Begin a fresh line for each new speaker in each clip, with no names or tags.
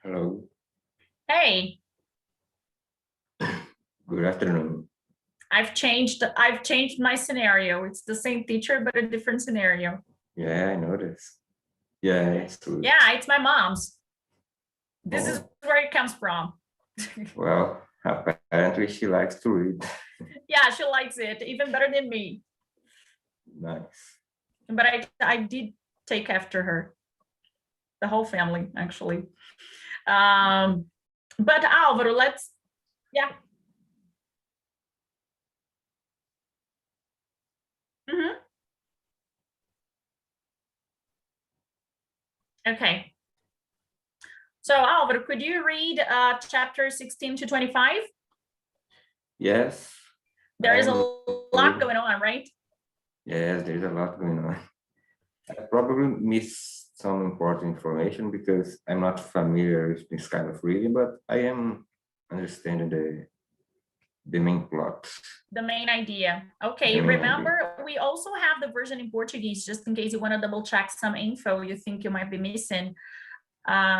Hello,
Hey,
good afternoon.
I've changed my scenario. It's the same teacher, but a different scenario.
Yeah, I noticed. Yeah, it's true.
Yeah, it's my mom's. This is
Oh,
where it comes from.
well, apparently she likes to read.
Yeah, she likes it even better than me.
Nice.
But I did take after her, the whole family actually. Um, but Álvaro, let's yeah. Mhm. Okay. So Álvaro, could you read chapter 16 to 25?
Yes,
There is a
I'm
lot
reading.
going on, right?
Yes, there's a lot going on. I probably missed some important information because I'm not familiar with this kind of reading, but I am understanding the main plot,
The main idea.
the
Okay,
main idea.
remember, we also have the version in Portuguese, just in case you want to double check some info you think you might be missing.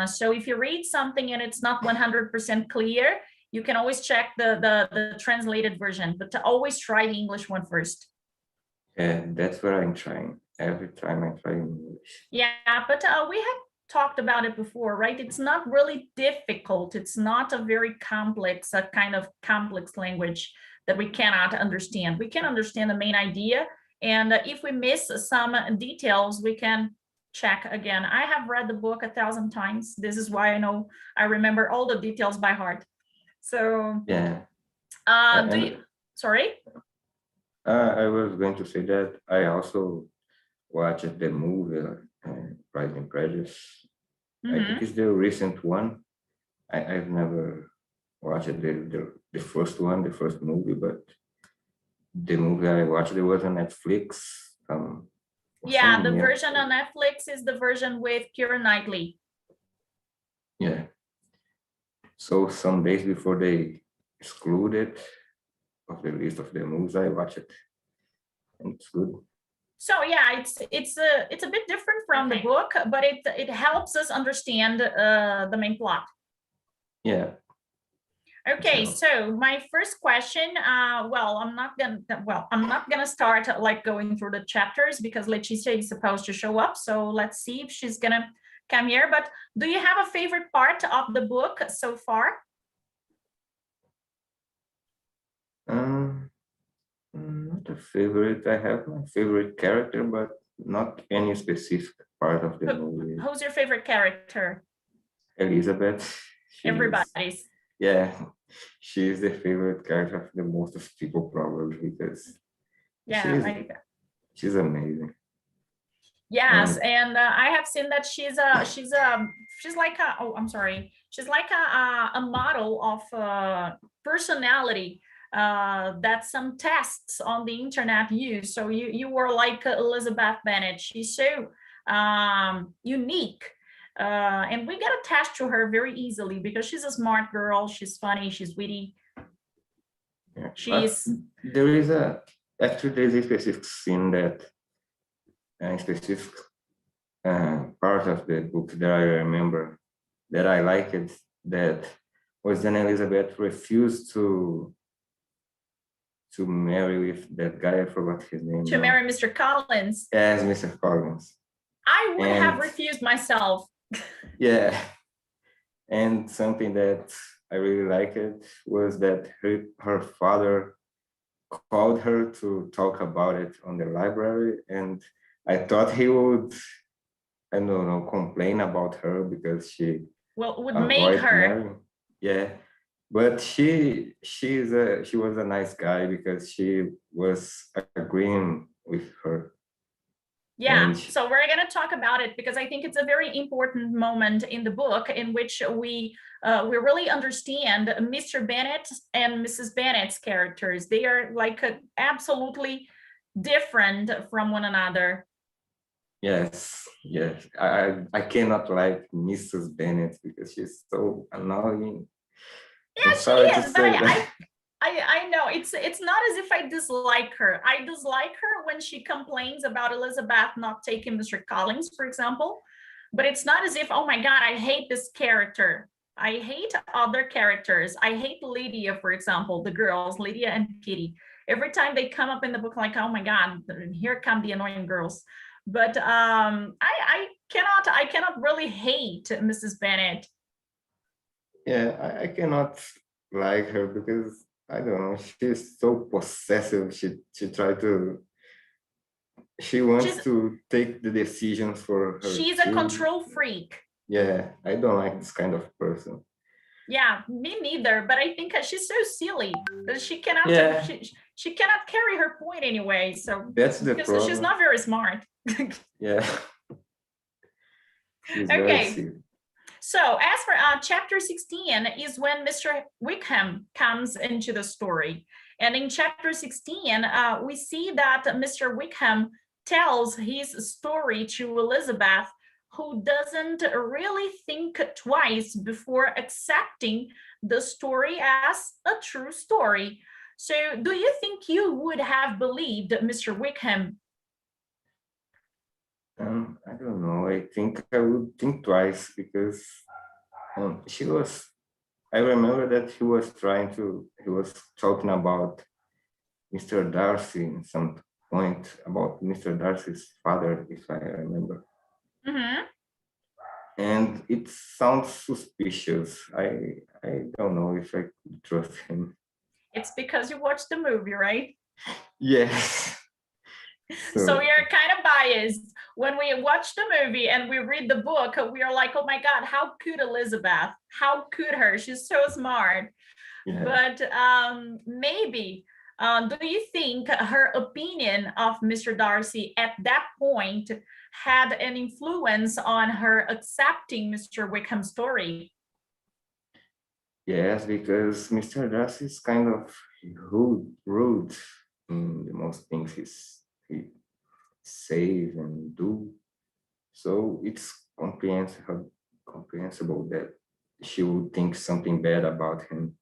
So if you read something and it's not 100% clear, you can always check the translated version, but to always try the English one first.
And that's what I'm trying. Every time I try English.
Yeah, but we have talked about it before, right? It's not really difficult. It's not a very complex, a kind of complex language that we cannot understand. We can understand the main idea. And if we miss some details, we can check again. I have read the book 1,000 times. This is why I remember all the details by heart. So,
Yeah.
do you,
And
sorry?
I was going to say that I also watched the movie Pride and Prejudice. I think
Mm-hmm.
it's the recent one. I've never watched the first one, the first movie, but the movie I watched it was on Netflix.
Yeah,
Some
the
year,
version on Netflix is the version with Keira Knightley.
yeah. So some days before they excluded of the list of the movies, I watched it, and it's good.
So yeah, it's a bit different from the book, but it helps us understand the main plot.
Yeah.
Okay,
So
so my first question, I'm not gonna start like going through the chapters because Leticia is supposed to show up. So let's see if she's gonna come here. But do you have a favorite part of the book so far?
um, not a favorite. I have my favorite character, but not any specific part of the
Who,
movie.
who's your favorite character?
Elizabeth, she's
Everybody's.
yeah, she's the favorite character of the most of people probably because
Yeah,
she's she's amazing.
yes,
And
and I have seen that she's like a, oh, I'm sorry, she's like a model of personality that some tests on the internet use. So you were like Elizabeth Bennet. She's so unique, and we get attached to her very easily because she's a smart girl. She's funny. She's witty.
yeah, but
She's
there is a actually there's a specific scene that a specific part of the book that I remember that I liked that was when Elizabeth refused to marry with that guy. I forgot his name
to
now.
marry Mr. Collins.
As Mr. Collins.
I would have
And
refused myself.
yeah, and something that I really liked was that her father called her to talk about it on the library, and I thought he would, I don't know, complain about her because she
Well, would make
avoid
her.
marrying. Yeah, but she was a nice guy because she was agreeing with her,
Yeah,
and
so we're going to talk about it because I think it's a very important moment in the book in which we really understand Mr. Bennet and Mrs. Bennet's characters. They are like absolutely different from one another.
yes, I cannot like Mrs. Bennett because she's so annoying.
Yeah,
I'm
she
sorry to
is, but
say that.
I know it's not as if I dislike her. I dislike her when she complains about Elizabeth not taking Mr. Collins, for example. But it's not as if, oh my God, I hate this character. I hate other characters. I hate Lydia, for example, the girls, Lydia and Kitty. Every time they come up in the book, like, oh my God, here come the annoying girls. But I cannot really hate Mrs. Bennet.
Yeah, I cannot like her because I don't know, she's so possessive. She wants
She's
to take the decisions for her
she's a
children.
control freak.
Yeah, I don't like this kind of person.
Yeah, me neither. But I think she's so silly that
Yeah,
she cannot carry her point anyway. So
that's the
because she's
problem.
not very smart.
Yeah, she's very
Okay.
silly.
So as for chapter 16 is when Mr. Wickham comes into the story. And in chapter 16, we see that Mr. Wickham tells his story to Elizabeth, who doesn't really think twice before accepting the story as a true story. So do you think you would have believed Mr. Wickham?
I don't know. I think I would think twice because I remember that he was talking about Mr. Darcy in some point about Mr. Darcy's father, if I remember.
Mm-hmm.
And it sounds suspicious. I don't know if I could trust him.
It's because you watched the movie, right?
Yes.
So
So
we are kind of biased when we watch the movie and we read the book. We are like, oh my God, how could Elizabeth? How could her? She's so smart.
yeah.
But maybe, do you think her opinion of Mr. Darcy at that point had an influence on her accepting Mr. Wickham's story?
Yes, because Mr. Darcy is kind of rude in the most things he says and do. So it's comprehensible that she would think something bad about him.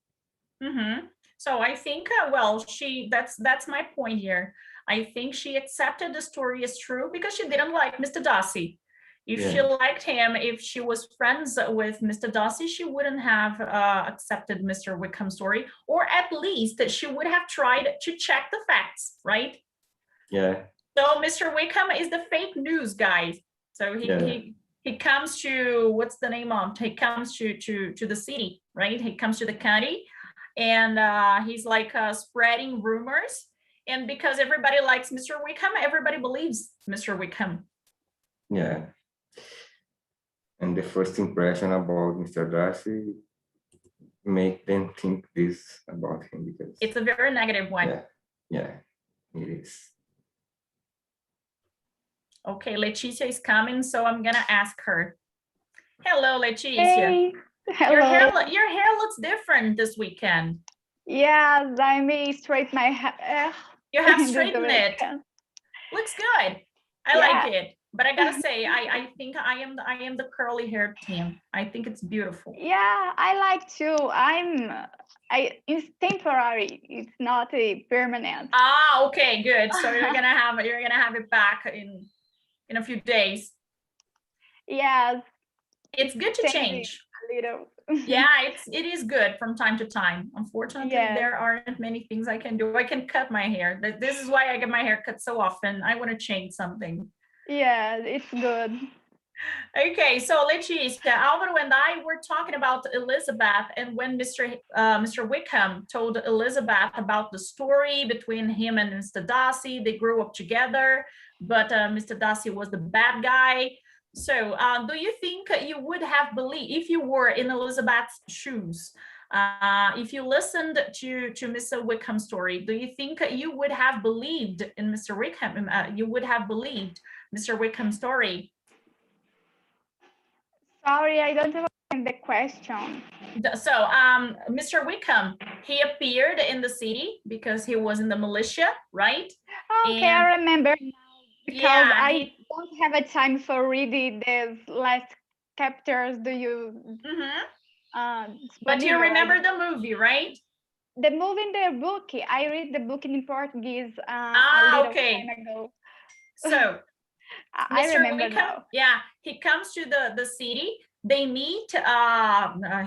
Mm-hmm. So I think, well, that's my point here. I think she accepted the story as true because she didn't like Mr. Darcy. If she
Yeah,
liked him, if she was friends with Mr. Darcy, she wouldn't have accepted Mr. Wickham's story, or at least that she would have tried to check the facts, right?
yeah,
So Mr. Wickham is the fake news guy. So
yeah,
he comes to, what's the name of? He comes to the city, right? He comes to the county, and he's like spreading rumors. And because everybody likes Mr. Wickham, everybody believes Mr. Wickham.
yeah. And the first impression about Mr. Darcy make them think this about him because
It's a very negative one.
yeah, yeah, it is.
Okay, Leticia is coming, so I'm gonna ask her. Hello, Leticia.
Hey, hello.
Your hair looks different this weekend.
Yes, I may straighten my hair.
You have
this
straightened it.
weekend.
Looks good. I like it. But I gotta say, I think I am the curly haired team. I think it's beautiful.
Yeah, I like to. It's temporary. It's not a permanent.
Ah, okay, good. So you're gonna have it back in a few days.
Yes,
It's good to
changing
change.
a little.
Yeah, it is good from time to time. Unfortunately,
Yes.
there aren't many things I can do. I can cut my hair. This is why I get my hair cut so often. I want to change something.
Yeah, it's good.
Okay, so Leticia, Alvaro and I were talking about Elizabeth, and when Mr. Wickham told Elizabeth about the story between him and Mr. Darcy, they grew up together, but Mr. Darcy was the bad guy. So, do you think you would have believed if you were in Elizabeth's shoes? If you listened to Mr. Wickham's story, do you think you would have believed in Mr. Wickham? You would have believed Mr. Wickham's story?
Sorry, I don't understand the question.
So Mr. Wickham, he appeared in the city because he was in the militia, right?
Okay, I remember now because
Yeah,
I don't have a time for reading these last chapters. Do you?
But you remember the movie, right?
The movie in the book, I read the book in Portuguese a little
Okay.
time ago.
So
I
Mr.
remember
Wickham,
now.
yeah, he comes to the city they meet,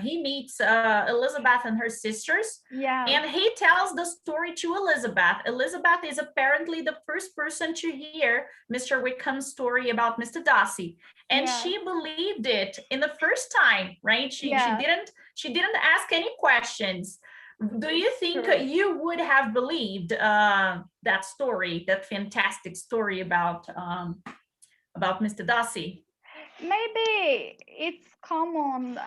he meets Elizabeth and her sisters,
Yeah.
and he tells the story to Elizabeth. Elizabeth is apparently the first person to hear Mr. Wickham's story about Mr. Darcy, and
Yeah.
she believed it in the first time, right? She
Yeah.
didn't ask any questions. Do you think
True.
you would have believed that story, that fantastic story about Mr. Darcy?
Maybe it's common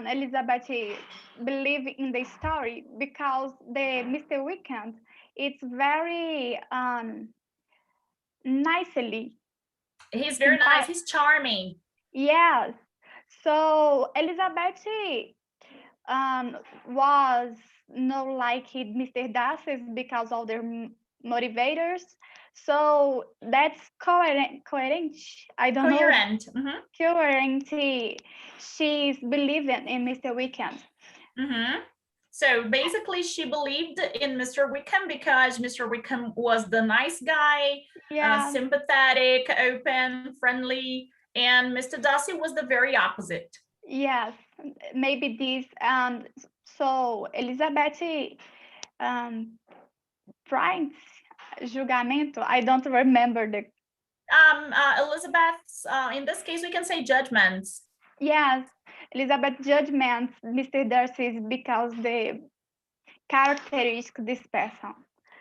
Elizabeth believe in the story because the Mr. Weekend it's very nicely.
He's very nice.
Simpa-
He's charming.
Yes. So Elizabeth was not like Mr. Darcy because of their motivators. So that's coherent. I don't know.
Coherent. Mm-hmm.
Coherent. She's believing in Mr. Weekend.
Mm-hmm. So basically, she believed in Mr. Wickham because Mr. Wickham was the nice guy,
Yeah.
sympathetic, open, friendly, and Mr. Darcy was the very opposite.
Yes. Maybe this. And so Elizabeth trying julgamento. I don't remember the.
Elizabeth's, in this case, we can say judgments.
Yes, Elizabeth judgments Mr. Darcy is because the characteristic this person.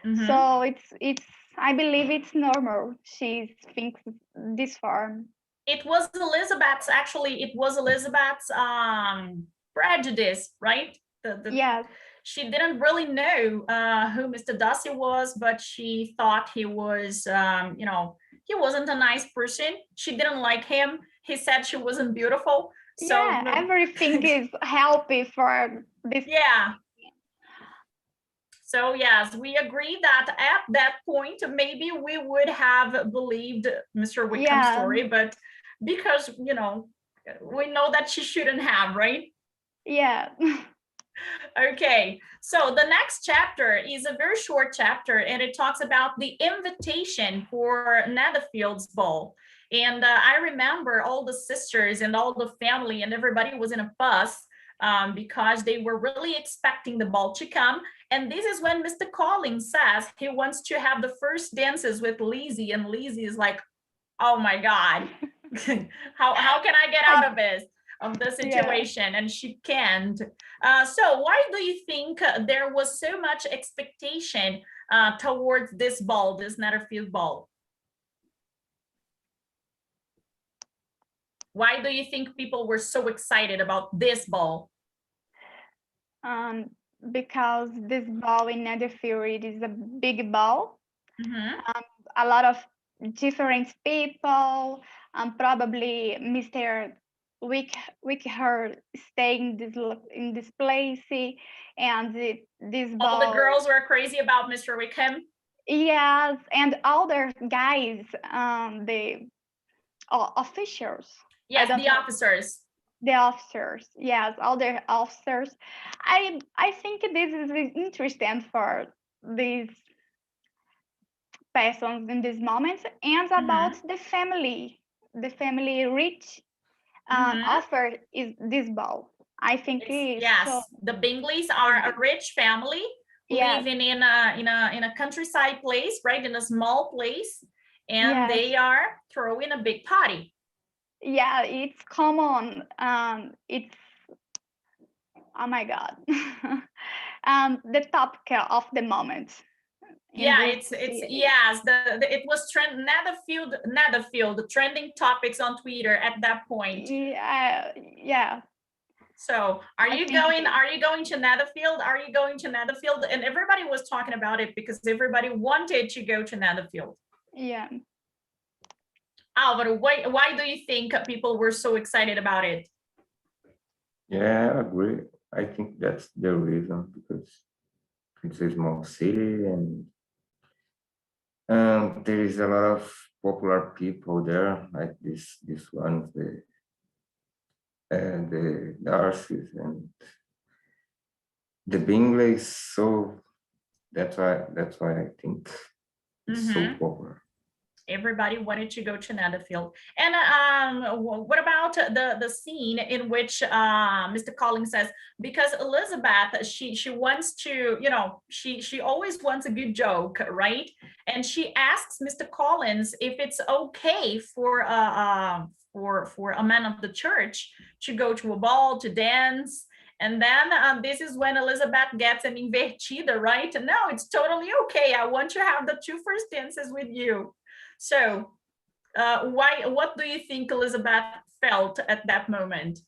Mm-hmm.
So it's I believe it's normal. She thinks this form.
It was Elizabeth's prejudice, right?
Yes.
She didn't really know who Mr. Darcy was, but she thought he was, he wasn't a nice person. She didn't like him. He said she wasn't beautiful. So
yeah, everything is healthy for this.
Yeah. So yes, we agree that at that point, maybe we would have believed Mr. Wickham's story, but because, we know that she shouldn't have, right?
Yeah.
Okay, so the next chapter is a very short chapter, and it talks about the invitation for Netherfield's ball. And I remember all the sisters and all the family and everybody was in a fuss because they were really expecting the ball to come. And this is when Mr. Collins says he wants to have the first dances with Lizzie, and Lizzie is like, oh my God, how can I get out of this? Of the situation, and she can't. So why do you think there was so much expectation towards this ball, this Netherfield ball? Why do you think people were so excited about this ball?
Because this ball in Netherfield it is a big ball.
Mm-hmm.
A lot of different people, probably Mr. Wickham staying in this place, and this ball.
All the girls were crazy about Mr. Wickham.
Yes, and other guys, the officials.
Yes, the officers.
The officers, yes, other officers. I think this is interesting for these persons in this moment, and about the family rich offer is this ball. I think
yes, so, the Bingleys are a rich family living in a countryside place, right, in a small place, and they are throwing a big party.
Yeah, it's common. It's oh my God, the topic of the moment.
Yeah, it's yes, it was Netherfield trending topics on Twitter at that point.
Yeah.
So are you going to Netherfield? Are you going to Netherfield? And everybody was talking about it because everybody wanted to go to Netherfield.
Yeah.
Alvaro, why do you think people were so excited about it?
Yeah, I agree. I think that's the reason, because it's a small city and there is a lot of popular people there, like this one, the Darcys and the Bingleys. So that's why I think it's so popular.
Everybody wanted to go to Netherfield. And what about the scene in which Mr. Collins says, because Elizabeth, she wants to, you know, she always wants a good joke, right? And she asks Mr. Collins if it's okay for a man of the church to go to a ball, to dance. And then this is when Elizabeth gets an invertida, right? No, it's totally okay. I want to have the two first dances with you. So what do you think Elizabeth felt at that moment?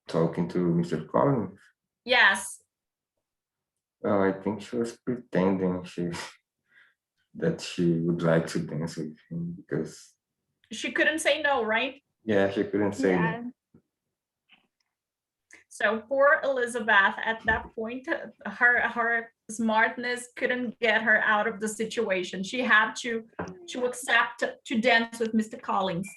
Talking to Mr. Collins.
Yes.
I think she was pretending that she would like to dance with him because
She couldn't say no, right?
yeah, she couldn't say
Yeah.
no.
So poor Elizabeth at that point, her smartness couldn't get her out of the situation. She had to accept to dance with Mr. Collins.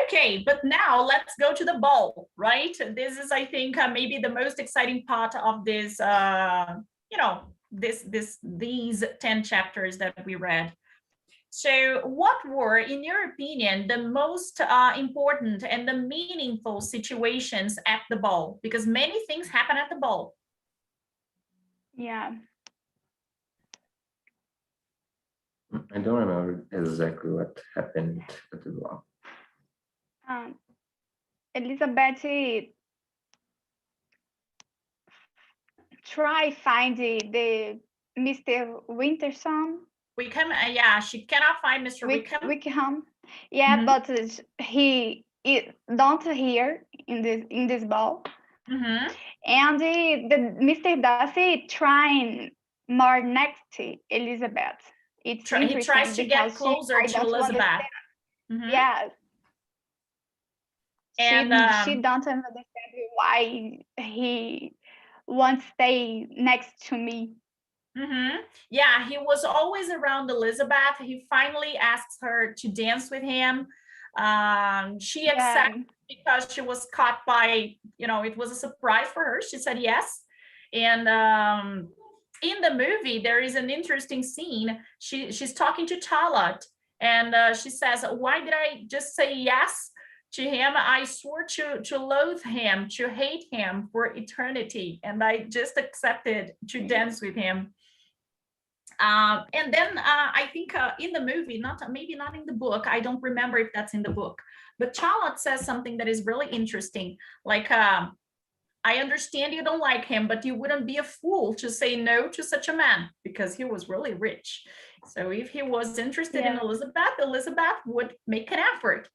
Okay, but now let's go to the ball, right? This is, I think, maybe the most exciting part of this, you know, these 10 chapters that we read. So what were, in your opinion, the most important and the meaningful situations at the ball? Because many things happen at the ball.
Yeah.
I don't remember exactly what happened at the law.
Elizabeth try find the Mr. Winterson.
Wickham, yeah, she cannot find Mr. Wickham.
Wickham. Yeah,
Mhm.
but he don't hear in this ball.
Mhm.
And the Mr. Darcy trying more next to Elizabeth. It's
He
interesting
tries to get
because
closer
I
to
don't
Elizabeth.
understand.
Mhm.
Yes.
And
She don't understand why he won't stay next to me.
mhm. Yeah, he was always around Elizabeth. He finally asks her to dance with him. She
Yeah.
accepts because she was caught by, you know, it was a surprise for her. She said yes. And in the movie, there is an interesting scene. She's talking to Talat, and she says, "Why did I just say yes to him? I swore to loathe him, to hate him for eternity, and I just accepted to dance with him." And then I think in the movie, maybe not in the book, I don't remember if that's in the book, but Charlotte says something that is really interesting. Like, I understand you don't like him, but you wouldn't be a fool to say no to such a man because he was really rich. So if he was interested in
Yeah.
Elizabeth, Elizabeth would make an effort.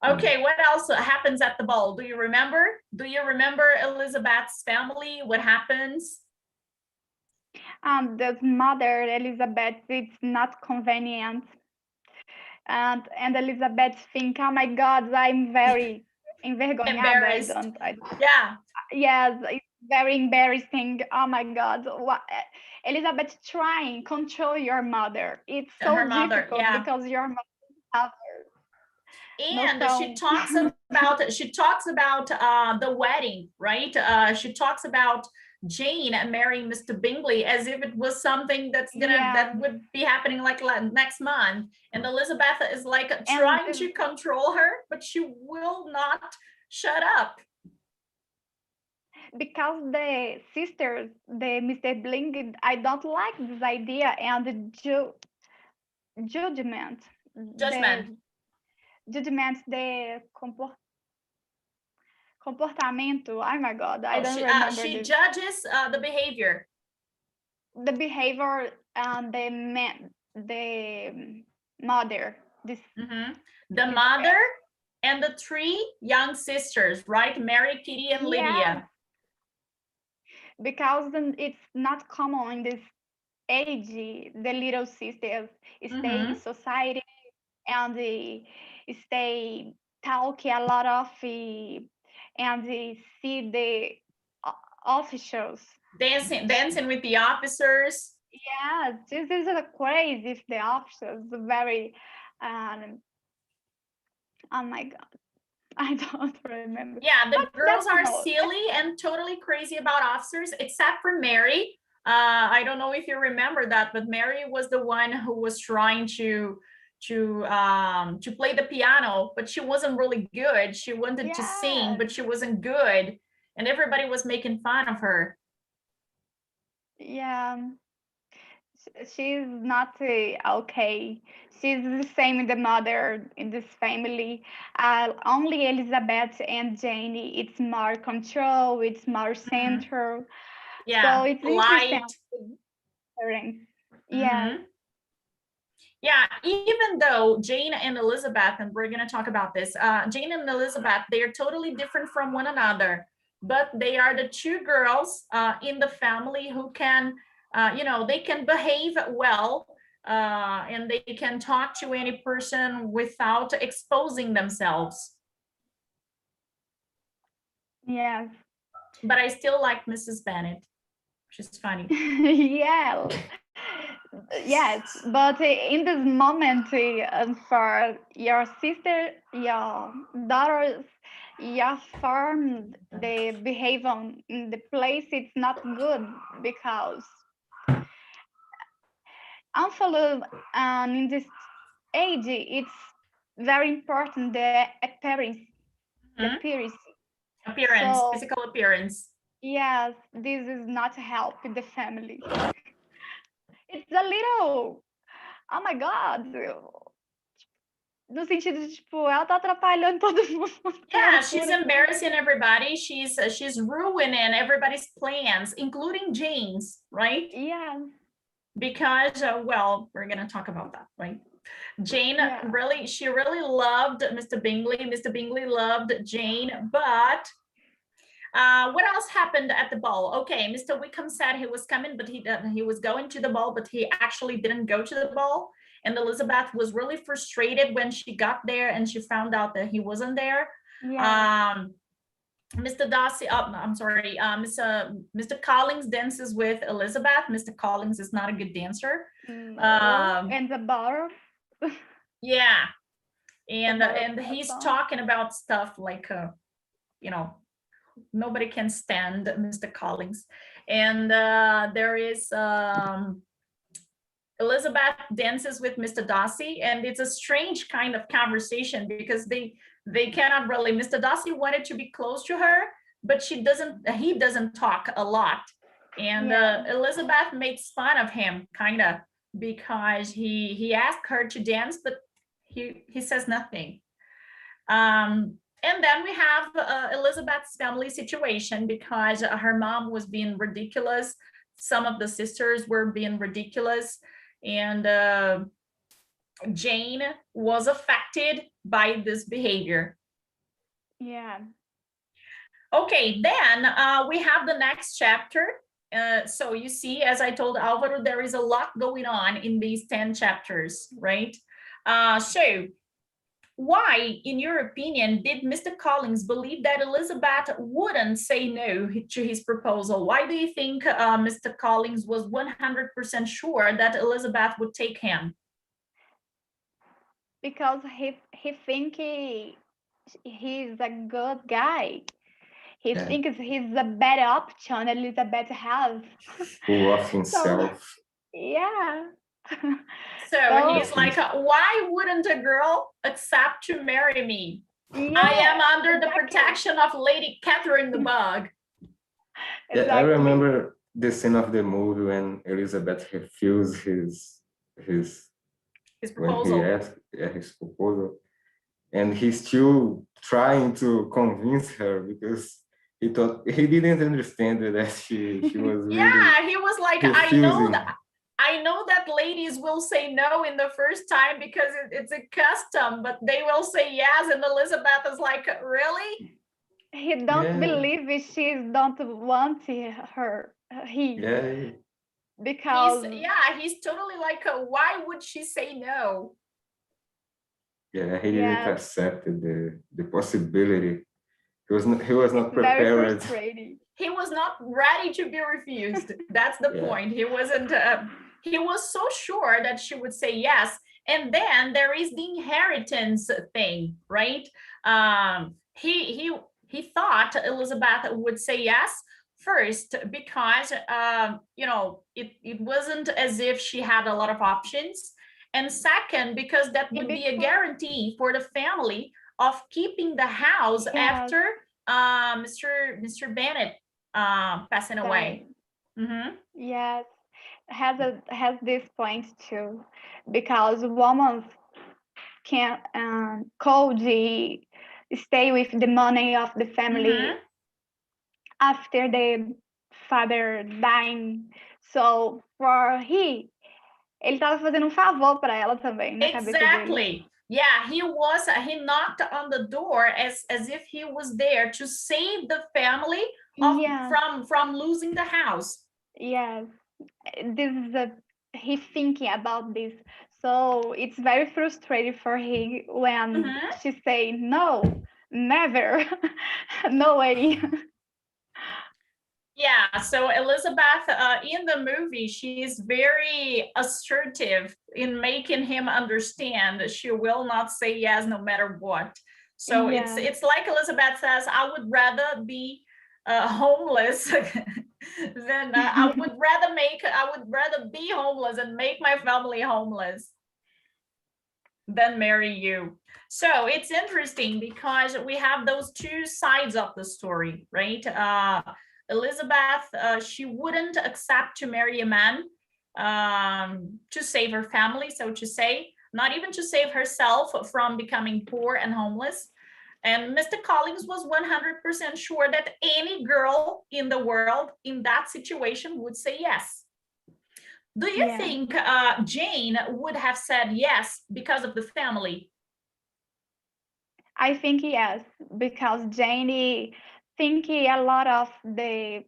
Okay, what else happens at the ball? Do you remember? Do you remember Elizabeth's family? What happens?
The mother Elizabeth, it's not convenient, and Elizabeth think, oh my God, I'm very envergonhada.
Embarrassed.
I
Yeah.
yes, it's very embarrassing. Oh my God, what? Elizabeth trying control your mother. It's so
Her mother,
difficult
yeah.
because your mother
And she
noção.
talks about the wedding, right? She talks about Jane marrying Mr. Bingley as if it was something that would be happening like next month. And Elizabeth is like trying to control her, but she will not shut up.
Because the sisters, the Mr. Bling, I don't like this idea and the judgment,
Judgment.
the comportamento. Oh my God, I don't remember.
She judges the behavior.
The behavior and the mother. This.
Mm-hmm. The mother and the three young sisters, right? Mary, Kitty, and Lydia.
Because it's not common in this age, the little sisters stay in society and they stay talk a lot of and they see the officials
dancing with the officers.
Yeah, this is crazy if the officers very oh my God, I don't remember.
Yeah, the
but
girls are silly and totally crazy about officers, except for Mary. I don't know if you remember that, but Mary was the one who was trying to play the piano, but she wasn't really good. She wanted to sing,
Yes.
but she wasn't good, and everybody was making fun of her.
Yeah. She's not okay. She's the same in the mother in this family. Only Elizabeth and Jane, it's more control, it's more
Mhm.
center. So
Yeah,
it's interesting.
light.
Parents. Yes.
Mhm. Yeah, even though Jane and Elizabeth, and we're going to talk about this, Jane and Elizabeth, they are totally different from one another, but they are the two girls in the family who can, they can behave well, and they can talk to any person without exposing themselves.
Yes.
But I still like Mrs. Bennet. She's funny.
Yeah. Yes, but in this moment, for your sister, your daughters, your farm, the behavior in the place, it's not good because also in this age, it's very important the appearance, the
Mhm.
appearance.
Appearance,
So
physical appearance.
yes, this is not help in the family. It's a little, oh my God. No sentido de, tipo, ela tá atrapalhando todo mundo. Que
Yeah, she's
loucura.
embarrassing everybody. She's ruining everybody's plans, including Jane's, right?
Yeah,
Because well, we're gonna talk about that, right? Jane
yeah.
she really loved Mr. Bingley. Mr. Bingley loved Jane, but what else happened at the ball? Okay, Mr. Wickham said he was coming, but he was going to the ball, but he actually didn't go to the ball. And Elizabeth was really frustrated when she got there and she found out that he wasn't there.
Yeah.
Mr. Darcy, I'm sorry, Mr. Collins dances with Elizabeth. Mr. Collins is not a good dancer.
No. And the bar.
Yeah,
The
and
bar
and he's
song.
talking about stuff like, nobody can stand Mr. Collins. And there is Elizabeth dances with Mr. Darcy, and it's a strange kind of conversation because they cannot really. Mr. Darcy wanted to be close to her, but he doesn't talk a lot. And
Yeah.
Elizabeth makes fun of him, kind of, because he asked her to dance, but he says nothing. And then we have Elizabeth's family situation because her mom was being ridiculous. Some of the sisters were being ridiculous, and Jane was affected by this behavior.
Yeah.
Okay, then we have the next chapter. So you see, as I told Alvaro, there is a lot going on in these 10 chapters, right? So why, in your opinion, did Mr. Collins believe that Elizabeth wouldn't say no to his proposal? Why do you think Mr. Collins was 100% sure that Elizabeth would take him?
Because he think he's a good guy. He
Yeah.
thinks he's a better option Elizabeth has.
Full of
So
himself.
yeah.
So
So
he's like, why wouldn't a girl accept to marry me? I am
yeah,
under the
exactly.
protection of Lady Catherine the Bug.
Yeah, I
Exactly.
remember the scene of the movie when Elizabeth refused his
His
when he
proposal.
asked his proposal, and he's still trying to convince her because he thought he didn't understand that she was really
Yeah, he was like,
refusing.
I know that ladies will say no in the first time because it's a custom, but they will say yes. And Elizabeth is like, really?
He don't
Yeah,
believe she don't want her. He
yeah,
because
He's totally like, why would she say no?
yeah. He didn't
yeah,
accept the possibility. He was not
it's very
prepared.
frustrating.
He was not ready to be refused. That's the
Yeah.
point. He wasn't. He was so sure that she would say yes. And then there is the inheritance thing, right? He thought Elizabeth would say yes first, because it wasn't as if she had a lot of options, and second, because that would be a guarantee for the family of keeping the house after Mr. Bennett passing away.
Yes, has this point too, because women can could stay with the money of the family after the father dying. So for ele estava fazendo favor para ela também na cabeça dele.
Exactly. Yeah, he knocked on the door as if he was there to save the family from losing the house.
Yes, this is he thinking about this. So it's very frustrating for him when she say no, never, no way.
Yeah, so Elizabeth, in the movie, she's very assertive in making him understand she will not say yes no matter what. So it's like Elizabeth says, I would rather be homeless than I would rather be homeless and make my family homeless than marry you. So it's interesting because we have those two sides of the story, right? Elizabeth, she wouldn't accept to marry a man to save her family, so to say, not even to save herself from becoming poor and homeless. And Mr. Collins was 100% sure that any girl in the world in that situation would say yes. Do you think Jane would have said yes because of the family?
I think yes, because Jane think a lot of the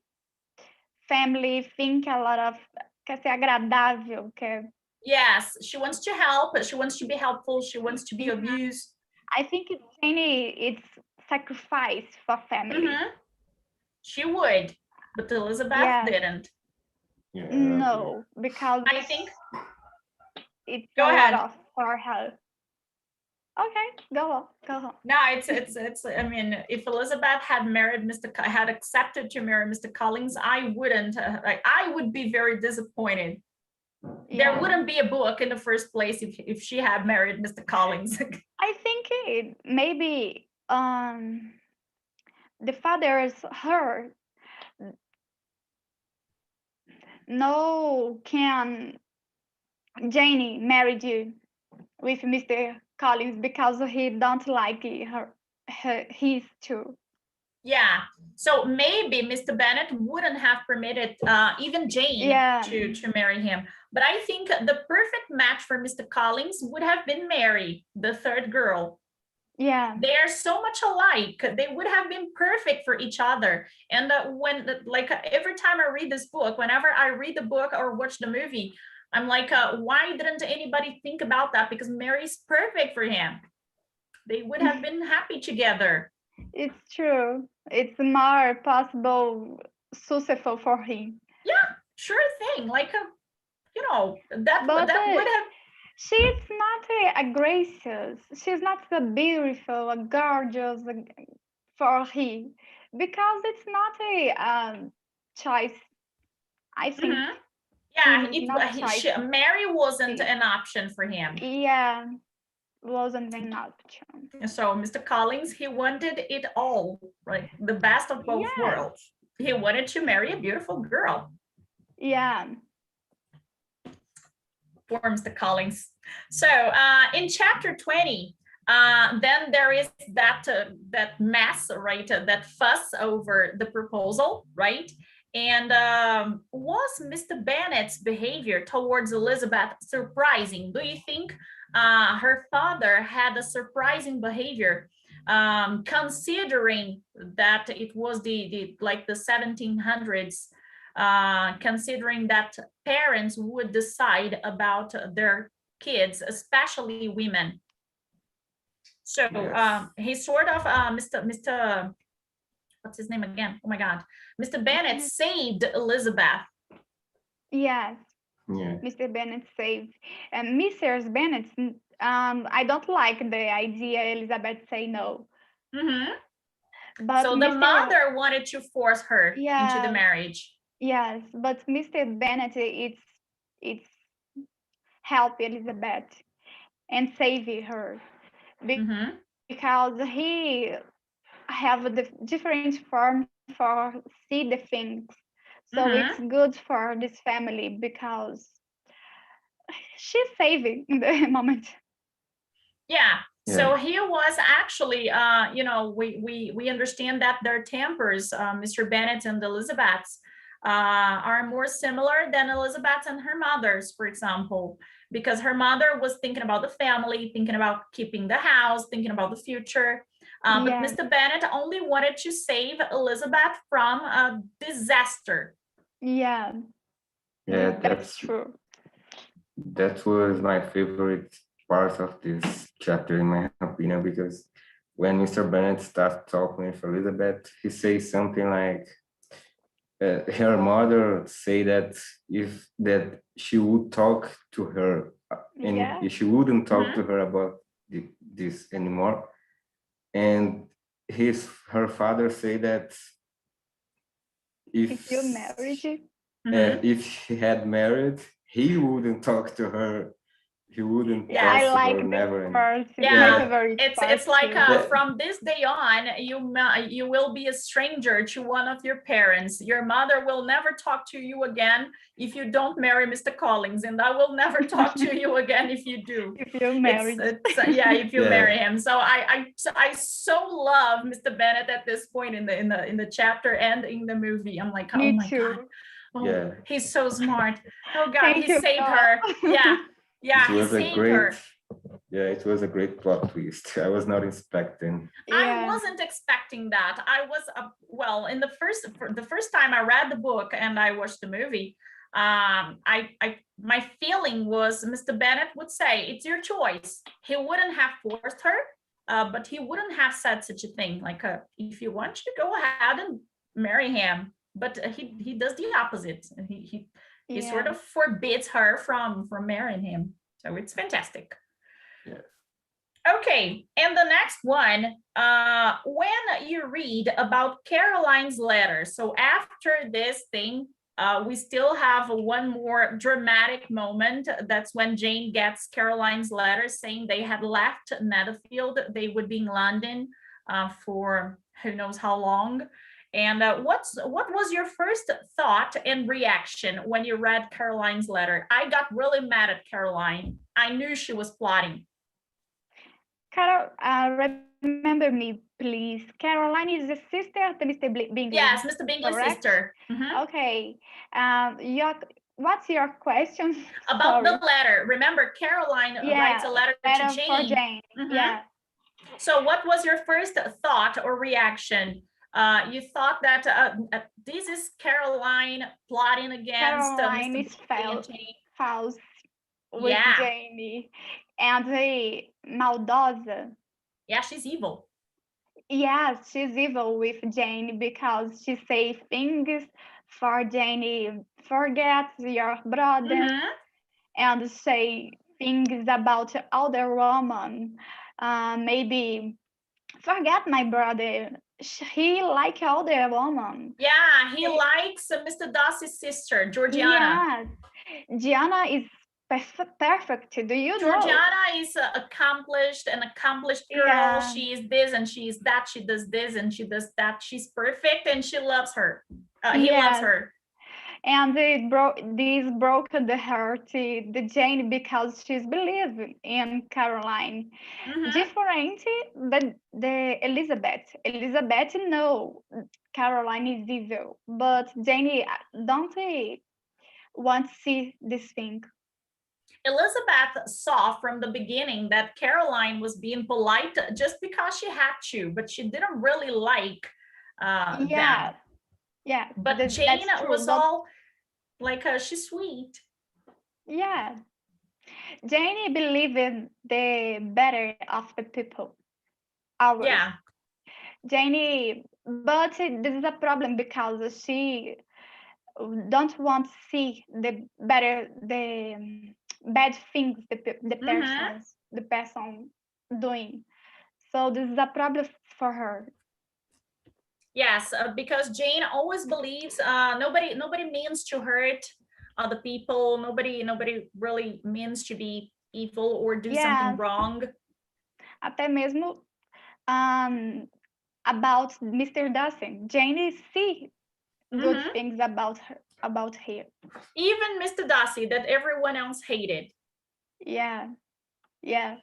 family, think a lot of quer ser agradável,
Yes, she wants to help, she wants to be helpful, she wants to be of use.
I think Jane it's sacrifice for family.
She would, but Elizabeth didn't.
No, because
I think
it's
go
a
ahead.
lot of for her. Okay, go on.
No, it's. I mean, if Elizabeth had had accepted to marry Mr. Collins, I wouldn't. I would be very disappointed. There wouldn't be a book in the first place if she had married Mr. Collins.
I think maybe the father's her no can Janie married you with Mr. Collins because he don't like his too.
Yeah, so maybe Mr. Bennett wouldn't have permitted even Jane to marry him. But I think the perfect match for Mr. Collins would have been Mary, the third girl.
Yeah,
they are so much alike. They would have been perfect for each other. And every time I read this book, whenever I read the book or watch the movie, I'm like, why didn't anybody think about that? Because Mary's perfect for him. They would have been happy together.
It's true. It's more possible successful for him.
Yeah, sure thing. That would have.
She's not gracious. She's not so beautiful, gorgeous for him, because it's not a choice. I think.
Yeah, Mary wasn't an option for him.
Yeah, wasn't an option.
So Mr. Collins, he wanted it all, right? The best of both worlds. He wanted to marry a beautiful girl.
Yeah.
Poor Mr. Collins. So in chapter 20, then there is that mess, right? That fuss over the proposal, right? And was Mr. Bennet's behavior towards Elizabeth surprising? Do you think her father had a surprising behavior, considering that it was the 1700s, considering that parents would decide about their kids, especially women? So he sort of Mr. What's his name again? Oh my God. Mr. Bennett saved Elizabeth.
Yes.
Yeah.
Mr. Bennett saved. And Mrs. Bennett, I don't like the idea Elizabeth say no. But
So the mother wanted to force her into the marriage.
Yes, but Mr. Bennet, it's help Elizabeth and save her
Mm-hmm.
because he have the different form for see the things. So it's
Mm-hmm.
good for this family because she's saving in the moment.
Yeah. So
Yeah.
he was actually, you know, we understand that their tempers, Mr. Bennet and Elizabeth's, are more similar than Elizabeth and her mother's, for example, because her mother was thinking about the family, thinking about keeping the house, thinking about the future. But
Yes,
Mr. Bennet only wanted to save Elizabeth from a disaster.
yeah,
Yeah,
that's true.
that was my favorite part of this chapter, in my opinion, because when Mr. Bennet starts talking with Elizabeth, he says something like, her mother say that that she would talk to her, and
Yeah,
she wouldn't talk to
Mm-hmm.
her about this anymore. And her father say that
if you
if
marriage,
Mm-hmm.
if she had married, he wouldn't talk to her. He wouldn't
Yeah.
I
talk to her
like this
never. And
part. It's my
Yeah,
yeah,
favorite part
it's like
too.
yeah,
from this day on, you will be a stranger to one of your parents. Your mother will never talk to you again if you don't marry Mr. Collins, and I will never talk to you again if you do.
If you
It's
marriage,
yeah, if you
yeah,
marry him. So I so love Mr. Bennett at this point in the chapter and in the movie. I'm like, oh
me
my God,
too.
oh,
yeah.
he's so smart. Oh God,
Thank
he
you,
saved
God.
her. Yeah,
It
yeah, he
was a
saved
great,
her.
yeah, it was a great plot twist. I was not expecting.
I
Yeah,
wasn't expecting that. I was well in the first time I read the book and I watched the movie. I my feeling was Mr. Bennett would say it's your choice. He wouldn't have forced her, but he wouldn't have said such a thing like if you want to go ahead and marry him. But he does the opposite. He sort
yeah.
of forbids her from marrying him. So it's fantastic.
Yeah.
Okay, and the next one, when you read about Caroline's letter, so after this thing, we still have one more dramatic moment. That's when Jane gets Caroline's letter saying they had left Netherfield. They would be in London for who knows how long. And what was your first thought and reaction when you read Caroline's letter? I got really mad at Caroline. I knew she was plotting.
Carol, remember me, please. Caroline is the sister of the Mr. Bingley,
Yes, Mr. Bingley's
correct?
sister. Mhm.
Okay. What's your question?
About the
Sorry.
letter. Remember, Caroline writes
Yeah,
a letter to
letter for
Jane.
Jane.
Mhm.
Yeah,
So, what was your first thought or reaction? You thought that this is Caroline plotting against
Caroline
Mr.
is
Bingley and Jane.
false with
Yeah,
Janie, and the maldosa.
yeah, she's evil.
Yes, she's evil with Jane because she says things for Janie. Forget your brother
Mhm.
and say things about other woman. Maybe forget my brother. He like other woman.
Yeah, he likes Mr. Darcy's sister, Georgiana.
Yes, Gianna is perfect. Do you know?
Georgiana is an accomplished girl.
Yeah,
She is this and she is that. She does this and she does that. She's perfect and she loves her. He loves
yes.
her.
And this broke the heart the Jane because she's believed in Caroline.
Mhm.
Different the Elizabeth know Caroline is evil, but Jane don't want to see this thing.
Elizabeth saw from the beginning that Caroline was being polite just because she had to, but she didn't really like them.
Yeah, yeah,
But Jane
that's true.
was
But
all like, she's sweet.
yeah, Jane believed in the better of the people. Ours.
Yeah.
Janie, but this is a problem because she don't want to see the better bad things
Mm-hmm.
the person doing. So this is a problem for her.
Yes, because Jane always believes nobody means to hurt other people. Nobody really means to be evil or do something
Yes,
wrong.
até mesmo about Mr. Darcy. Jane see good
Mhm.
things about her.
Even Mr. Darcy that everyone else hated.
Yeah, yeah,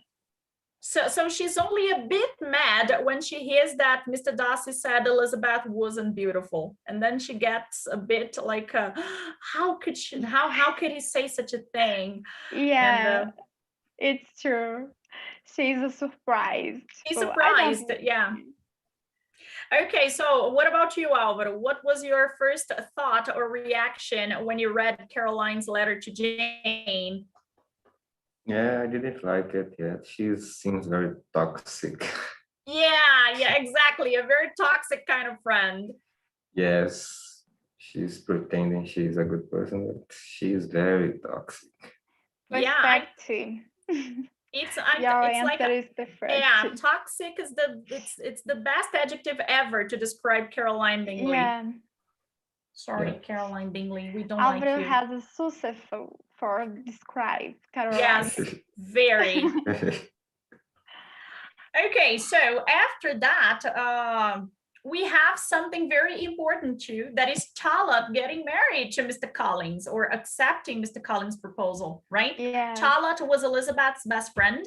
So she's only a bit mad when she hears that Mr. Darcy said Elizabeth wasn't beautiful, and then she gets a bit like, how could she? How could he say such a thing? And
yeah. It's true. She's surprised.
she's
So I don't
surprised. Yeah. Okay, so what about you, Alvaro? What was your first thought or reaction when you read Caroline's letter to Jane?
Yeah, I didn't like it yet. She seems very toxic.
Yeah, exactly. A very toxic kind of friend.
Yes, she's pretending she's a good person, but she's very toxic.
Yeah,
perfect. Your
it's like
answer is perfect.
yeah, toxic is it's the best adjective ever to describe Caroline Bingley.
Yeah.
Sorry,
Yeah.
Caroline Bingley, we don't like
Alvaro
you.
has a success for describe Caroline.
Yes, very. Okay, so after that, we have something very important too, that is Charlotte getting married to Mr. Collins or accepting Mr. Collins' proposal, right?
Yeah.
Charlotte was Elizabeth's best friend.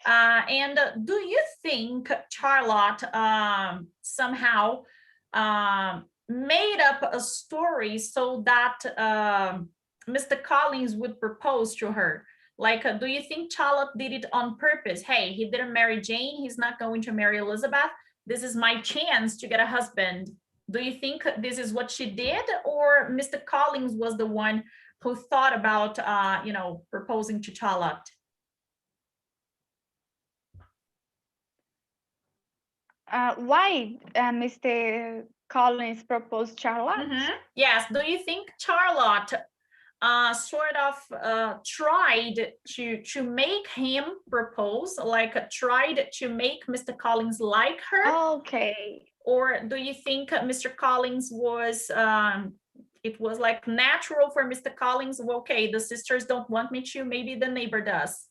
And do you think Charlotte somehow made up a story so that Mr. Collins would propose to her? Like, do you think Charlotte did it on purpose? Hey, he didn't marry Jane. He's not going to marry Elizabeth. This is my chance to get a husband. Do you think this is what she did? Or Mr. Collins was the one who thought about, proposing to Charlotte?
Why Mr. Collins proposed Charlotte?
Yes. Do you think Charlotte sort of tried to make him propose, like tried to make Mr. Collins like her?
Okay.
Or do you think Mr. Collins was it was like natural for Mr. Collins? Well, okay, the sisters don't want me to, maybe the neighbor does.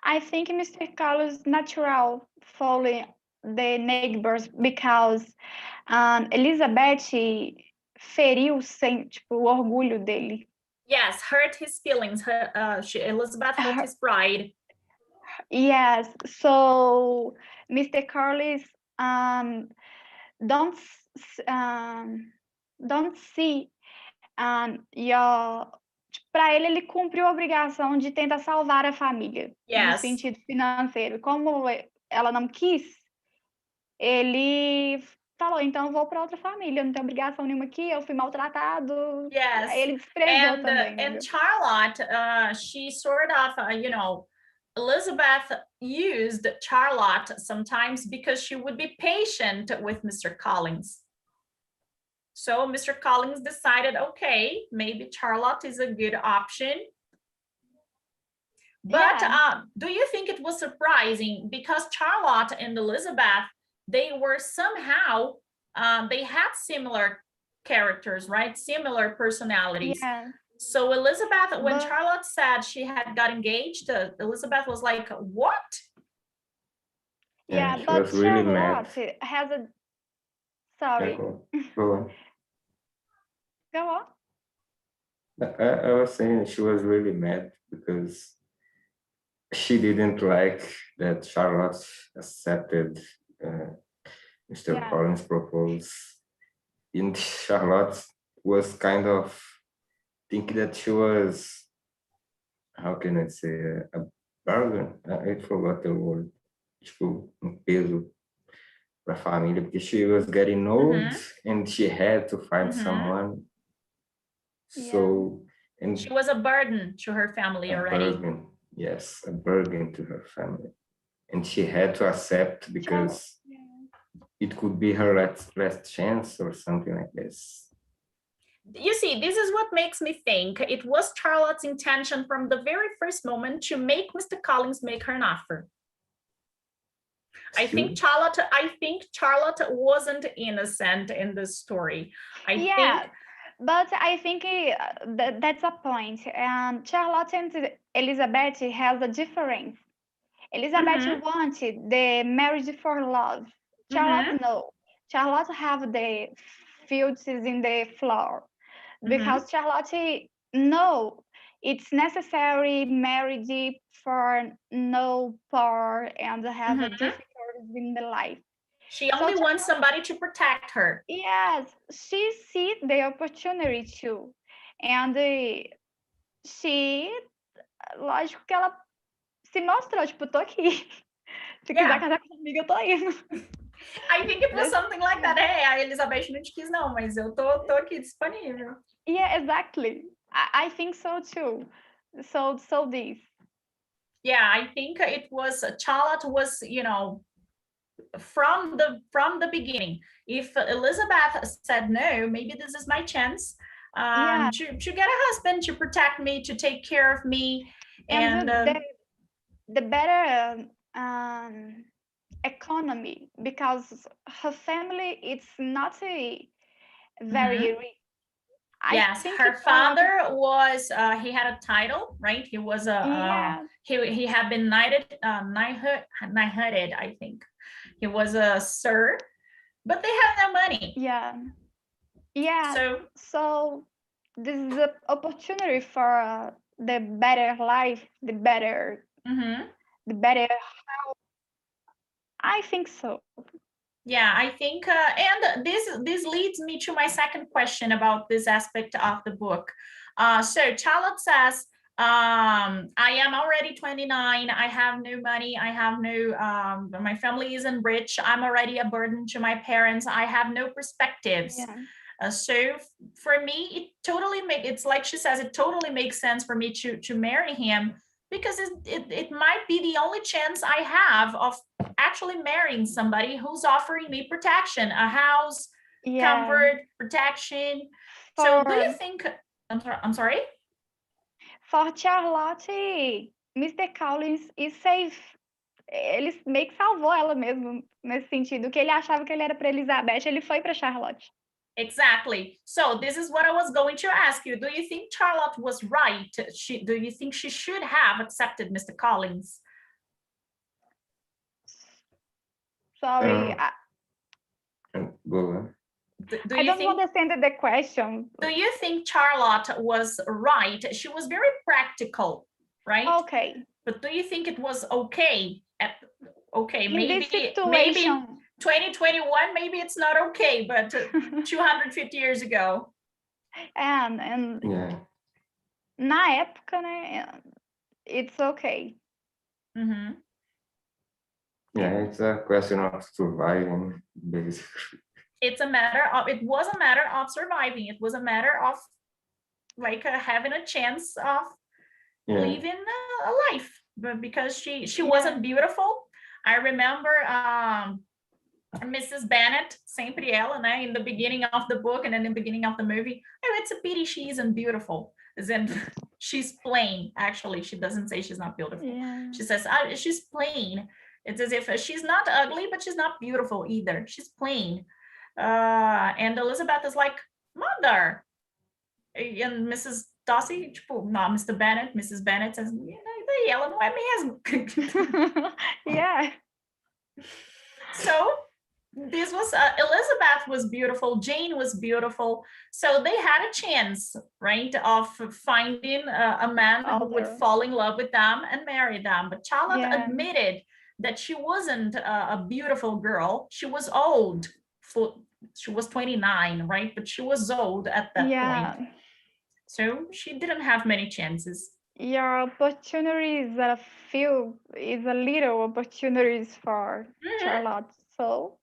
I think Mr. Carlos natural following the neighbors because Elizabeth feriu tipo, o orgulho dele.
Yes, hurt his feelings. Elizabeth hurt his pride.
Yes, so Mr. Carlos don't don't see your para ele cumpriu a obrigação de tentar salvar a família no
Yes.
sentido financeiro. Como ela não quis, ele falou, então eu vou para outra família, não tenho obrigação nenhuma aqui, eu fui maltratado.
Yes.
Aí ele desprezou
And
também.
and Charlotte, she sort of, Elizabeth used Charlotte sometimes because she would be patient with Mr. Collins. So Mr. Collins decided, okay, maybe Charlotte is a good option. But
Yeah.
Do you think it was surprising because Charlotte and Elizabeth, they were somehow, they had similar characters, right? Similar personalities.
Yeah.
So Elizabeth, when Charlotte said she had got engaged, Elizabeth was like, what?
Yeah,
she
but
was really mad.
Charlotte has a... Sorry.
Go on.
Go on.
I was saying she was really mad because she didn't like that Charlotte accepted Mr.
Yeah.
Collins' proposal. And Charlotte was kind of thinking that she was, how can I say, a bargain? I forgot the word. Tipo, peso para a família, because she was getting old and she had to find someone. So, and
she was a burden to her family already.
Burden, yes, a burden to her family. And she had to accept because it could be her last chance or something like this.
You see, this is what makes me think it was Charlotte's intention from the very first moment to make Mr. Collins make her an offer. I think Charlotte wasn't innocent in this story. I think
but I think that's a point. And Charlotte and Elizabeth has a difference. Elizabeth wanted the marriage for love. Charlotte no. Charlotte have the fields in the floor because Charlotte no. It's necessary marriage for no poor and have a difficulties in the life.
She only wants somebody to protect her.
Yes, she sees the opportunity too. And she, lógico que ela se mostrou, tipo, tô aqui. Se quiser casar comigo, eu tô indo.
I think it was something like that. Hey, a Elizabeth não te quis não, mas eu tô aqui disponível.
Yeah, exactly. I think so too. So this.
Yeah, I think it was Charlotte was, you know, from the beginning. If Elizabeth said no, maybe this is my chance to get a husband to protect me, to take care of me, and
the better economy, because her family it's not a very rich.
Yes, her father was he had a title, right? He was he had been knighthood, I think. He was a sir, but they have no money.
So this is an opportunity for the better life, the better health. I think so.
Yeah, I think, and this leads me to my second question about this aspect of the book. So Charlotte says, I am already 29. I have no money. I have no, my family isn't rich. I'm already a burden to my parents. I have no perspectives. So for me, it totally it's like she says, it totally makes sense for me to marry him, because it might be the only chance I have of actually marrying somebody who's offering me protection, a house, comfort, protection. So do you think, I'm sorry?
For Charlotte, Mr. Collins is safe. Ele meio que salvou ela mesmo, nesse sentido, que ele achava que ele era para Elizabeth, ele foi para Charlotte.
Exactly. So this is what I was going to ask you. Do you think Charlotte was right? Do you think she should have accepted Mr. Collins?
Sorry.
I
don't understand the question.
Do you think Charlotte was right? She was very practical, right?
Okay.
But do you think it was okay?
Maybe
2021, maybe it's not okay, but 250 years ago.
And na época, né, it's okay.
Yeah, it's a question of surviving, basically.
It was a matter of surviving. It was a matter of like having a chance of living a life, but because she wasn't beautiful. I remember Mrs. Bennet, sempre ela, né, in the beginning of the book and then in the beginning of the movie. Oh, it's a pity she isn't beautiful. As in, she's plain. Actually, she doesn't say she's not beautiful. She says she's plain. It's as if she's not ugly, but she's not beautiful either. She's plain. And Elizabeth is like, mother. And Mrs. Darcy, tipo, no, Mr. Bennet, Mrs. Bennet says, ela não é mesmo. So this was Elizabeth was beautiful, Jane was beautiful, so they had a chance, right, of finding a man who would fall in love with them and marry them. But Charlotte admitted that she wasn't a beautiful girl. She was old. She was 29, right? But she was old at that point. So she didn't have many chances.
Your opportunities are few, is a little opportunities for Charlotte. So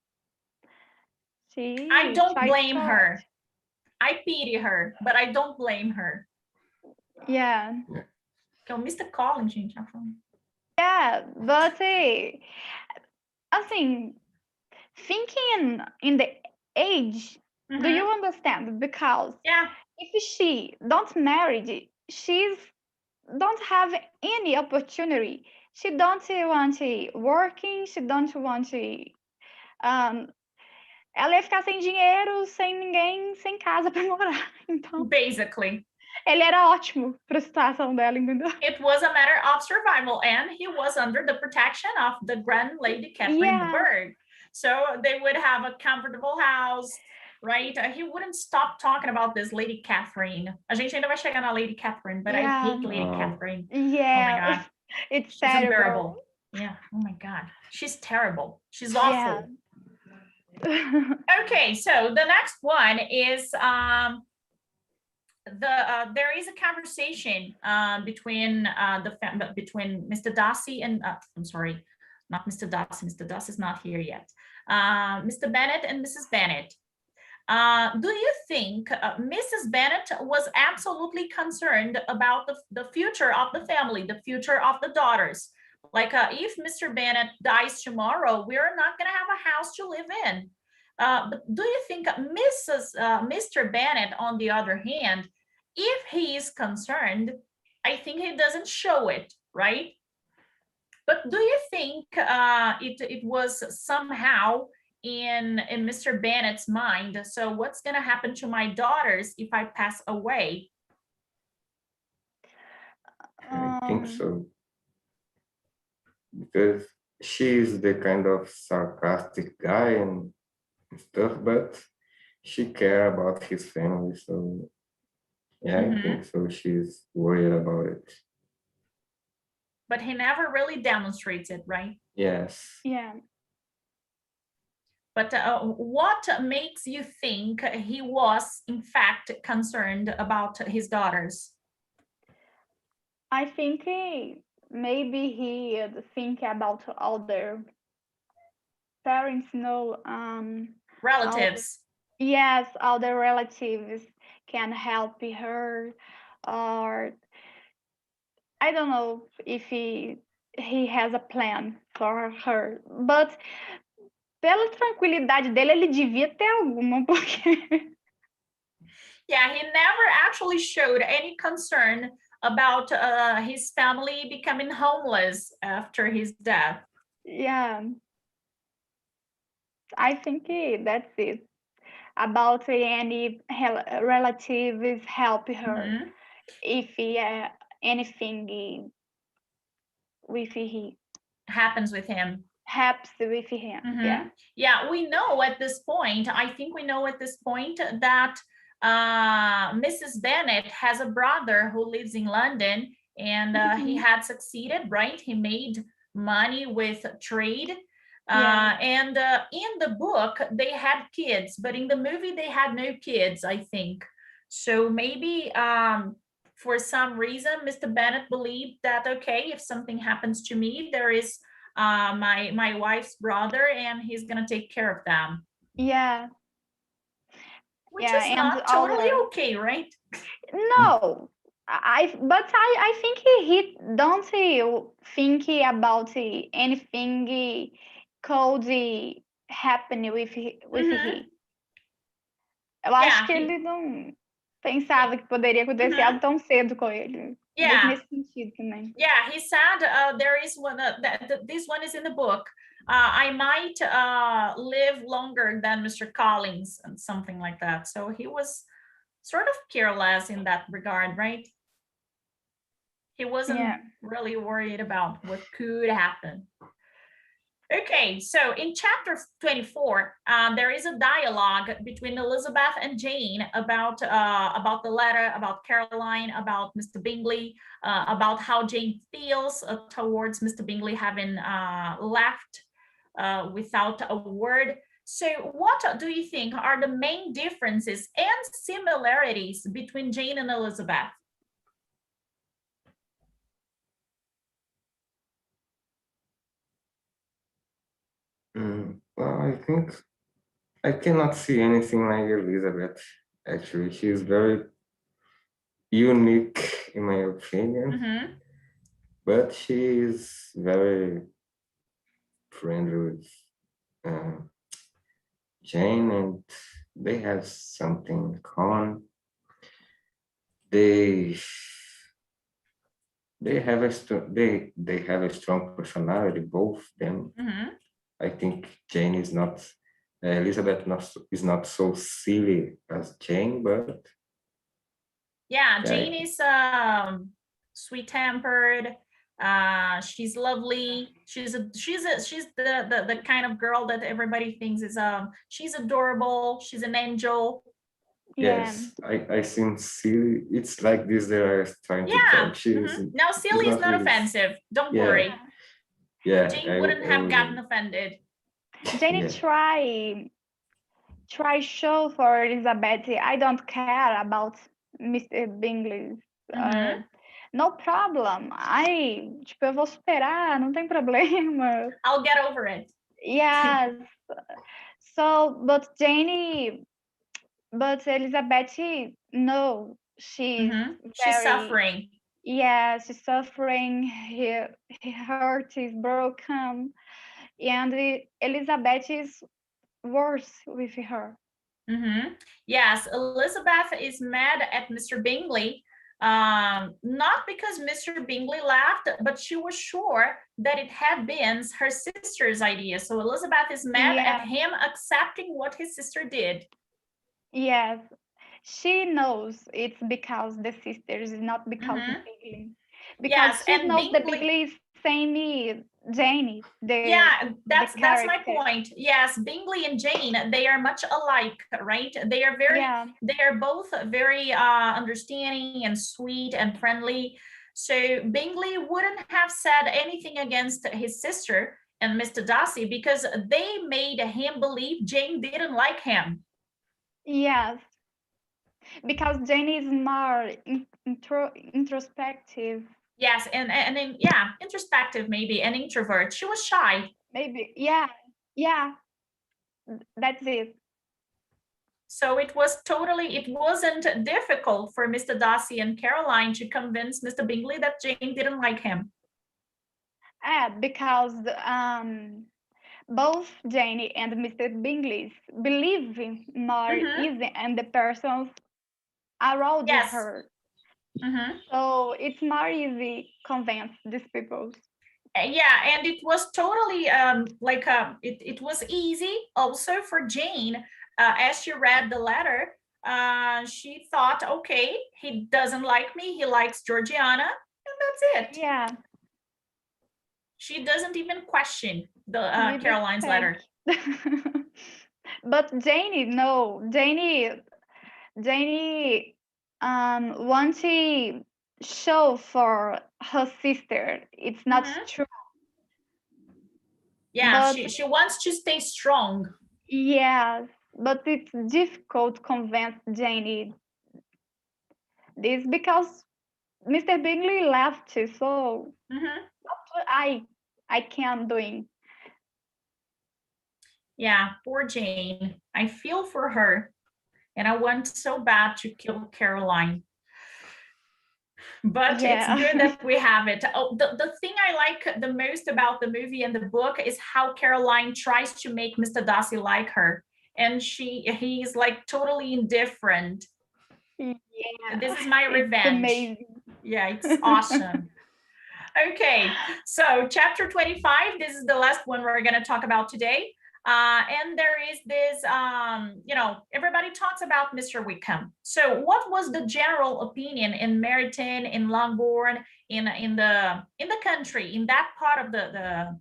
I don't blame her. I pity her, but I don't blame her. Então, Mr. Collins, gente, já falou.
But assim, thinking in the age, do you understand? Because if she don't marry, she's don't have any opportunity. she don't want to working, she don't want to um, ela ia ficar sem dinheiro, sem ninguém, sem casa para morar. Então,
Basically,
ele era ótimo para a situação dela, entendeu?
it was a matter of survival, and he was under the protection of the Grand Lady Catherine de
Yeah.
Bourgh. So they would have a comfortable house, right? He wouldn't stop talking about this Lady Catherine. A gente ainda vai chegar na Lady Catherine, but I hate Lady Catherine.
Yeah.
Oh my God.
It's
She's
terrible.
unbearable. Yeah. Oh my God. She's terrible. She's awful.
Yeah.
Okay, so the next one is there is a conversation between between Mr. Darcy and I'm sorry, not Mr. Darcy. Mr. Darcy is not here yet. Mr. Bennet and Mrs. Bennet. Do you think Mrs. Bennet was absolutely concerned about the future of the family, the future of the daughters? Like if Mr. Bennet dies tomorrow, we're not going to have a house to live in. But do you think Mr. Bennet, on the other hand, if he is concerned, I think he doesn't show it, right? But do you think it was somehow in Mr. Bennet's mind? So what's going to happen to my daughters if I pass away?
I think so. Because she's the kind of sarcastic guy and stuff, but she cares about his family. So yeah, I think so. She's worried about it.
But he never really demonstrates it, right?
Yes.
Yeah.
But what makes you think he was, in fact, concerned about his daughters?
I think maybe he think about all their parents,
Relatives.
Yes, all the relatives can help her, or I don't know if he has a plan for her, but pela tranquilidade dele, ele devia ter alguma, porque
Yeah, he never actually showed any concern about his family becoming homeless after his death.
yeah, I think that's it. About any relatives help her if anything with he
happens with him.
happens with him.
Yeah, we know at this point, I think we know at this point that Mrs. Bennet has a brother who lives in London, and he had succeeded, right? He made money with trade. And in the book, they had kids, but in the movie, they had no kids, I think. So maybe for some reason, Mr. Bennet believed that, okay, if something happens to me, there is my wife's brother, and he's going to take care of them.
Yeah.
Which is not totally okay, right?
No. I think he don't think about anything could happen with he. Eu acho que ele não pensava que poderia acontecer algo tão cedo com ele. Nesse sentido também.
Yeah, he said there is one this one is in the book. I might live longer than Mr. Collins and something like that. So he was sort of careless in that regard, right? He wasn't really worried about what could happen. Okay, so in chapter 24, there is a dialogue between Elizabeth and Jane about the letter, about Caroline, about Mr. Bingley, about how Jane feels towards Mr. Bingley having left without a word. So what do you think are the main differences and similarities between Jane and Elizabeth?
Well, I think I cannot see anything like Elizabeth. Actually, she's very unique in my opinion, but she is very friendly with Jane, and they have something in common. They they have a they have a strong personality, both them. I think Jane is not Elizabeth is not so silly as Jane, but
yeah, Jane is sweet-tempered. She's lovely. She's the kind of girl that everybody thinks is she's adorable. She's an angel.
Yeah.
yes, I seem silly. It's like this that I was trying to
Yeah.
tell. She's
Now, silly is not
really
offensive. Don't
yeah.
worry.
Yeah,
Jane wouldn't have gotten offended.
Jenny
yeah.
try show for Elizabeth. I don't care about Mr. Bingley. No problem. Tipo, eu vou superar, não tem problema.
I'll get over it.
Yes. So, but Elizabeth, no, she's
She's
very,
suffering.
yeah, she's suffering. Her heart is broken, and Elizabeth is worse with her.
Yes, Elizabeth is mad at Mr. Bingley, not because Mr. Bingley left, but she was sure that it had been her sister's idea. So Elizabeth is mad at him accepting what his sister did.
Yes, she knows it's because the sisters, not because of Bingley. Because she knows that Bingley is same Jane.
Yeah, that's my point. Yes, Bingley and Jane, they are much alike, right? They are they are both very understanding and sweet and friendly. So Bingley wouldn't have said anything against his sister and Mr. Darcy because they made him believe Jane didn't like him.
Yes, because Jane is more introspective.
Yes, and yeah, introspective maybe, an introvert. She was shy.
Maybe, yeah, that's it.
So it wasn't difficult for Mr. Darcy and Caroline to convince Mr. Bingley that Jane didn't like him.
Because both Jane and Mr. Bingley believe more easy and the persons around her. So it's more easy convince these people.
Yeah, and it was totally it was easy also for Jane as she read the letter. She thought, okay, he doesn't like me, he likes Georgiana, and that's it.
Yeah.
She doesn't even question the Caroline's letter.
But Jane wants to show for her sister it's not true.
Yeah, but she wants to stay strong.
Yes, but it's difficult to convince Jane this because Mr. Bingley left, so I can't doing.
Yeah, poor Jane. I feel for her, and I want so bad to kill Caroline. But it's good that we have it. Oh, the thing I like the most about the movie and the book is how Caroline tries to make Mr. Darcy like her, and he's like totally indifferent.
Yeah,
this is my revenge.
It's amazing.
Yeah, it's awesome. Okay, so chapter 25, this is the last one we're going to talk about today. And there is this, everybody talks about Mr. Wickham. So what was the general opinion in Meryton, in Longbourn, in the country, in that part of the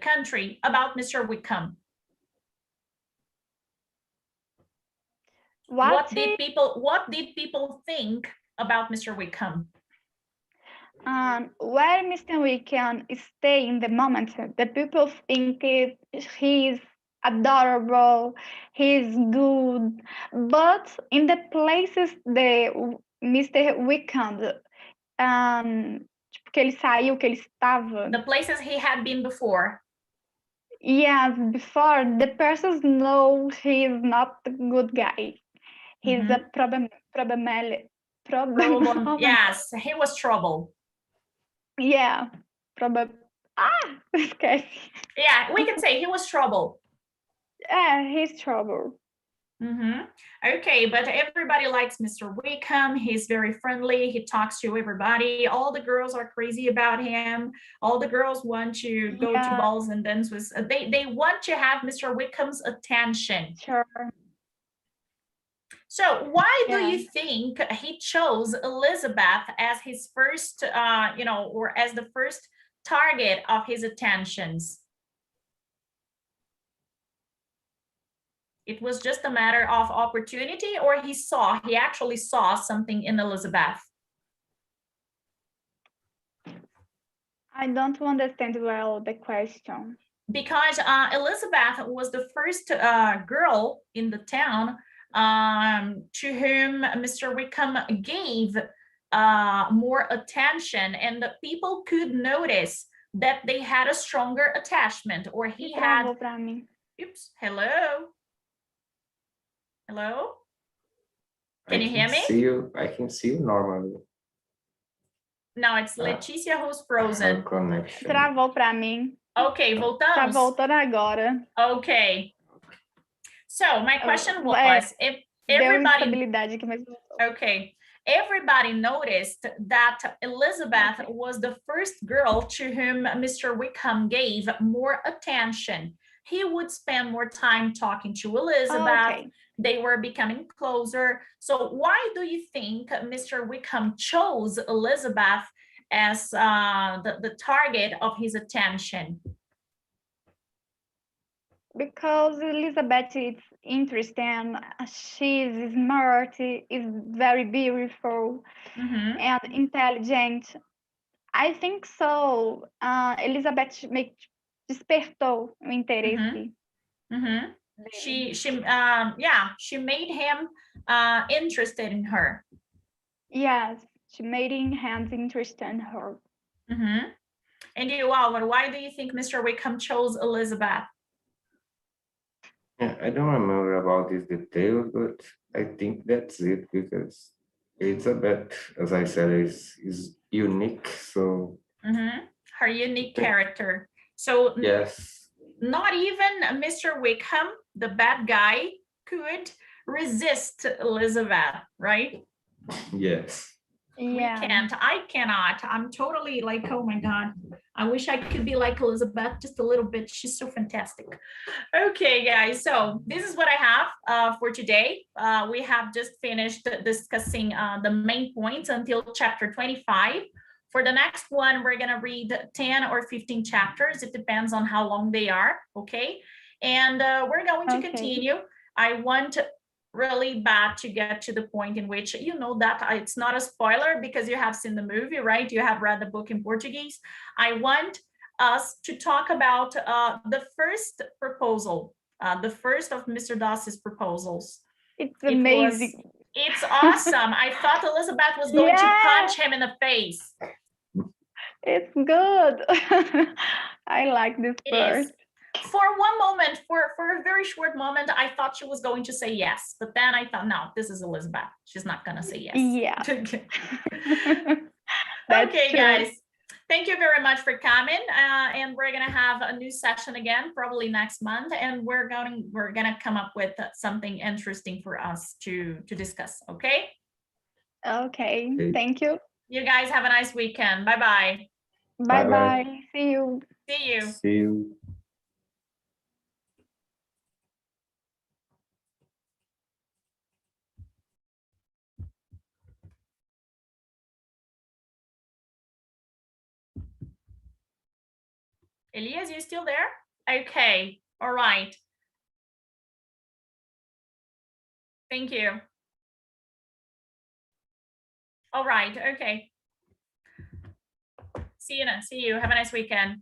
country about Mr. Wickham? What did people think about Mr. Wickham?
Where Mr. Wickham stay in the moment, the people think he's adorable, he's good, but in the places the Mr. Wickham, tipo, que ele saiu, que ele estava.
The places he had been before.
Yes, before the persons know he's not a good guy. He's a problem.
Yes, he was trouble.
Yeah, esquece.
Yeah, we can say he was trouble.
Yeah, he's trouble.
Okay, but everybody likes Mr. Wickham. He's very friendly. He talks to everybody. All the girls are crazy about him. All the girls want to go to balls and dance with. They want to have Mr. Wickham's attention.
Sure.
So why do you think he chose Elizabeth as his first, or as the first target of his attentions? It was just a matter of opportunity, or he actually saw something in Elizabeth?
I don't understand well the question.
Because Elizabeth was the first girl in the town to whom Mr. Wickham gave more attention, and the people could notice that they had a stronger attachment, or he had. Oops, hello? Hello? Can you hear me?
I can see you normally.
No, it's Letícia who's frozen.
Travou para mim.
Ok, voltamos?
Tá voltando agora.
Okay. So my question was, if everybody.
Deu instabilidade aqui, mas voltou.
Okay. Everybody noticed that Elizabeth was the first girl to whom Mr. Wickham gave more attention. He would spend more time talking to Elizabeth. They were becoming closer. So why do you think Mr. Wickham chose Elizabeth as the target of his attention?
Because Elizabeth is interesting, she is smart, is very beautiful and intelligent. I think so. Elizabeth despertou o interesse.
She made him interested in her.
Yes, she made him interested in her.
And you, Alvaro, why do you think Mr. Wickham chose Elizabeth?
Yeah, I don't remember about these details, but I think that's it, because Elizabeth, as I said, is unique. So
her unique character. So
yes,
not even Mr. Wickham, the bad guy, could resist Elizabeth, right?
Yes.
Yeah.
We can't. I cannot. I'm totally like, oh my God. I wish I could be like Elizabeth just a little bit. She's so fantastic. Okay, guys. So this is what I have for today. We have just finished discussing the main points until chapter 25. For the next one, we're going to read 10 or 15 chapters. It depends on how long they are. Okay. And we're going to continue. I want really bad to get to the point in which you know that it's not a spoiler because you have seen the movie, right? You have read the book in Portuguese. I want us to talk about the first proposal, the first of Mr. Darcy's proposals.
It's amazing.
It's awesome. I thought Elizabeth was going to punch him in the face.
It's good. I like this part.
For one moment, for a very short moment, I thought she was going to say yes, but then I thought, no, this is Elizabeth. She's not going to say yes.
Yeah.
Okay, guys. Thank you very much for coming. And we're going to have a new session again, probably next month. And we're going to come up with something interesting for us to discuss. Okay.
Okay. Thank you.
You guys have a nice weekend. Bye-bye.
Bye-bye. See you.
See you.
See you.
Elias, you still there? Okay. All right. Thank you. All right. Okay. See you. Have a nice weekend.